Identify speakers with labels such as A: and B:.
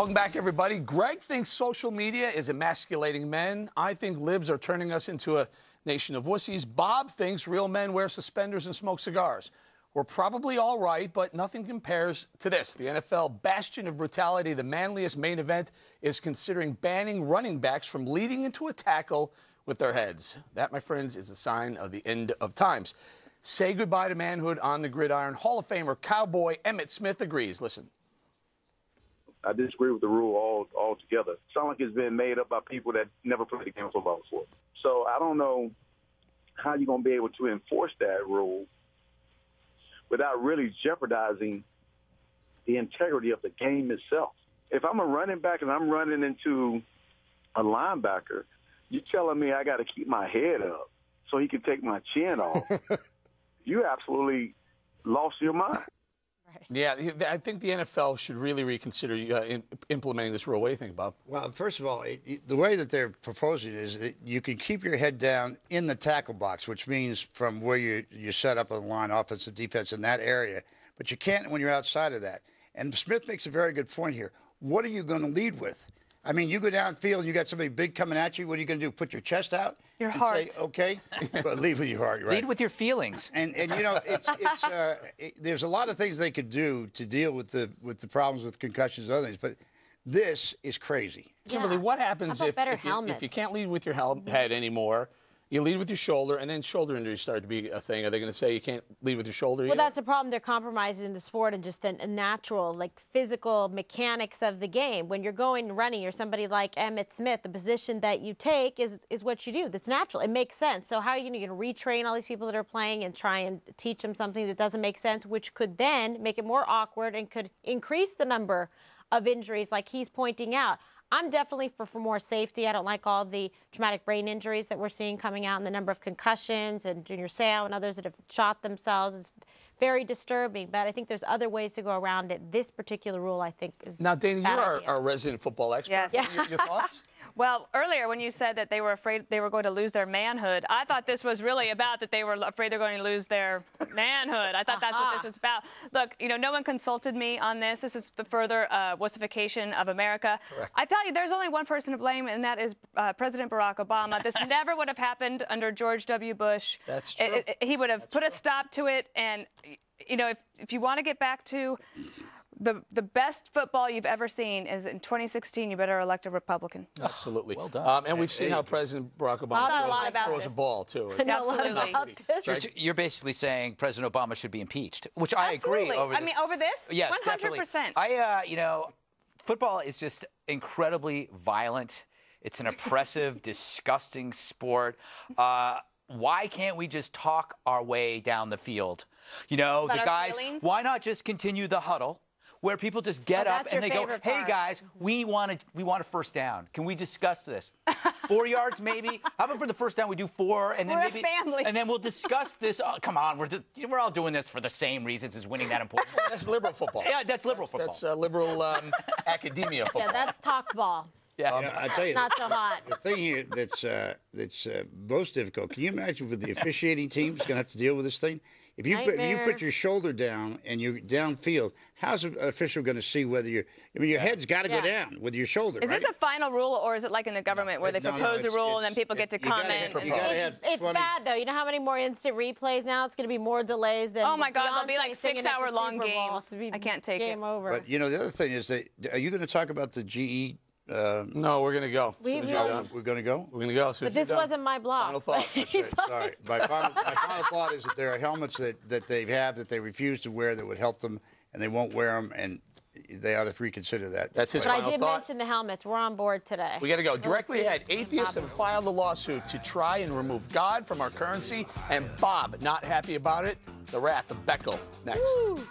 A: Welcome back, everybody. Greg thinks social media is emasculating men. I think libs are turning us into a nation of wussies. Bob thinks real men wear suspenders and smoke cigars. We're probably all right, but nothing compares to this. The NFL bastion of brutality, the manliest main event, is considering banning running backs from leading into a tackle with their heads. That, my friends, is the sign of the end of times. Say goodbye to manhood on the gridiron. Hall of Famer cowboy Emmitt Smith agrees. Listen.
B: I disagree with the rule altogether. It sounds like it's been made up by people that never played the game of football before. So I don't know how you're going to be able to enforce that rule without really jeopardizing the integrity of the game itself. If I'm a running back and I'm running into a linebacker, you're telling me I got to keep my head up so he can take my chin off. You absolutely lost your mind.
A: Yeah, I think the NFL should really reconsider implementing this rule. What do you think, Bob?
C: Well, first of all, the way that they're proposing is that you can keep your head down in the tackle box, which means from where you set up on the line, offensive, defense, in that area. But you can't when you're outside of that. And Smith makes a very good point here. What are you going to lead with? I mean, you go downfield and you got somebody big coming at you. What are you going to do? Put your chest out?
D: Your heart.
C: Say, okay, but lead with your heart. Right?
E: Lead with your feelings.
C: And you know, there's a lot of things they could do to deal with the problems with concussions and other things, but this is crazy.
A: Kimberly, what happens if you can't lead with your head anymore? You lead with your shoulder, and then shoulder injuries start to be a thing. Are they going to say you can't lead with your shoulder?
D: Well, that's a problem. They're compromising the sport and just the natural, like, physical mechanics of the game. When you're going running, you're somebody like Emmitt Smith, the position that you take is what you do. That's natural. It makes sense. So how are you going to retrain all these people that are playing and try and teach them something that doesn't make sense, which could then make it more awkward and could increase the number of injuries like he's pointing out? I'm definitely for more safety. I don't like all the traumatic brain injuries that we're seeing coming out and the number of concussions and Junior Seau and others that have shot themselves. It's very disturbing, but I think there's other ways to go around it. This particular rule, I think, is
A: now, Dana, you're our resident football expert.
D: Yes.
A: Your thoughts?
F: Well, earlier when you said that they were afraid they were going to lose their manhood, I thought this was really about that they were afraid they're going to lose their manhood. I thought that's what this was about. Look, you know, no one consulted me on this. This is the further wussification of America. Correct. I tell you, there's only one person to blame, and that is President Barack Obama. This never would have happened under George W. Bush.
A: That's true.
F: He would have put a stop to it, and, you know, if you want to get back to the best football you've ever seen is in 2016. You better elect a Republican.
A: Absolutely.
E: Well done.
A: And we've seen how President Barack Obama throws a ball, too.
F: Absolutely.
E: You're basically saying President Obama should be impeached, which I agree over this.
F: I mean, over this?
E: Yes,
F: 100%.
E: Definitely. You know, football is just incredibly violent. It's an oppressive, disgusting sport. Why can't we just talk our way down the field? You know, the guys, why not just continue the huddle? Where people just get up and they go, hey, guys, we want a first down. Can we discuss this? 4 yards, maybe? How about for the first down we do 4, and then
F: we're
E: maybe,
F: a family.
E: And then we'll discuss this. Oh, come on, we're all doing this for the same reasons as winning that important.
A: That's liberal football.
E: Yeah, that's liberal football.
A: That's liberal academia football.
D: Yeah, that's talk ball.
E: Yeah,
C: you know, I tell you,
D: not so hot.
C: The thing here that's most difficult. Can you imagine with the officiating teams going to have to deal with this thing? If you put your shoulder down and you're downfield, how's an official going to see whether you're? I mean, your head's got to go down with your shoulder.
F: Is this a final rule, or is it like in the government where they propose a rule and then people get to comment?
D: It's bad, though. You know how many more instant replays now? It's going to be more delays than.
F: Oh my God, there'll be like
D: Beyonce
F: 6-hour-long games. I can't take it.
D: Game over.
C: But you know, the other thing is that are you going to talk about the GE?
A: No, we're going to go.
C: We're going to go?
A: We're going to go.
D: But this wasn't my blog.
A: Final thought.
C: That's right. Sorry. My final thought is that there are helmets that they have that they refuse to wear that would help them, and they won't wear them, and they ought to reconsider that.
A: That's his
D: final
A: thought.
D: But I did mention the helmets. We're on board today.
A: We got to go. Directly ahead, atheists have filed a lawsuit to try and remove God from our currency, and Bob, not happy about it, the wrath of Beckel. Next.
D: Woo.